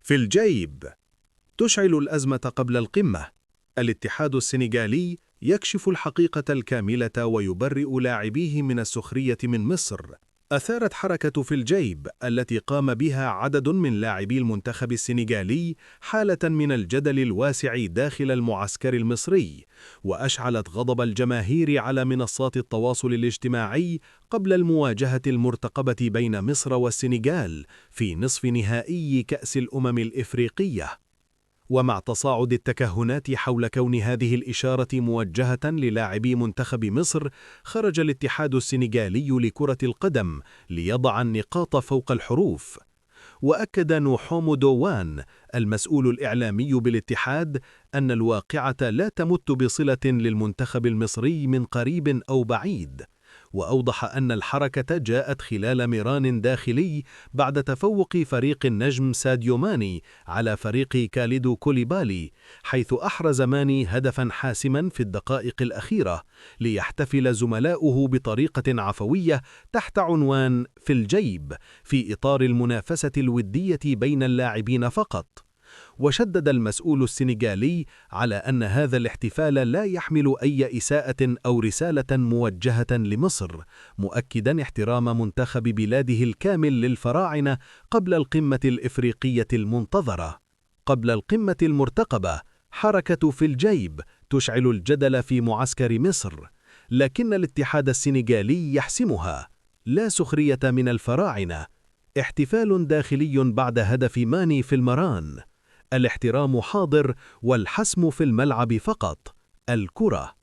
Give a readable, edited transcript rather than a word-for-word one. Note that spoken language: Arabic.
في الجيب. تشعل الأزمة قبل القمة. الاتحاد السنغالي يكشف الحقيقة الكاملة ويبرئ لاعبيه من السخرية من مصر. أثارت حركة في الجيب التي قام بها عدد من لاعبي المنتخب السنغالي حالة من الجدل الواسع داخل المعسكر المصري، وأشعلت غضب الجماهير على منصات التواصل الاجتماعي قبل المواجهة المرتقبة بين مصر والسنغال في نصف نهائي كأس الأمم الإفريقية. ومع تصاعد التكهنات حول كون هذه الإشارة موجهة للاعبي منتخب مصر، خرج الاتحاد السنغالي لكرة القدم ليضع النقاط فوق الحروف. وأكد نوحوم دوان المسؤول الإعلامي بالاتحاد أن الواقعة لا تمت بصلة للمنتخب المصري من قريب أو بعيد، وأوضح أن الحركة جاءت خلال مران داخلي بعد تفوق فريق النجم ساديو ماني على فريق كاليدو كوليبالي، حيث أحرز ماني هدفا حاسما في الدقائق الأخيرة ليحتفل زملاؤه بطريقة عفوية تحت عنوان في الجيب، في إطار المنافسة الودية بين اللاعبين فقط. وشدد المسؤول السنغالي على أن هذا الاحتفال لا يحمل أي إساءة أو رسالة موجهة لمصر، مؤكدا احترام منتخب بلاده الكامل للفراعنة قبل القمة الإفريقية المنتظرة. قبل القمة المرتقبة، حركة في الجيب تشعل الجدل في معسكر مصر، لكن الاتحاد السنغالي يحسمها. لا سخرية من الفراعنة، احتفال داخلي بعد هدف ماني في المران. الاحترام حاضر والحسم في الملعب فقط. الكرة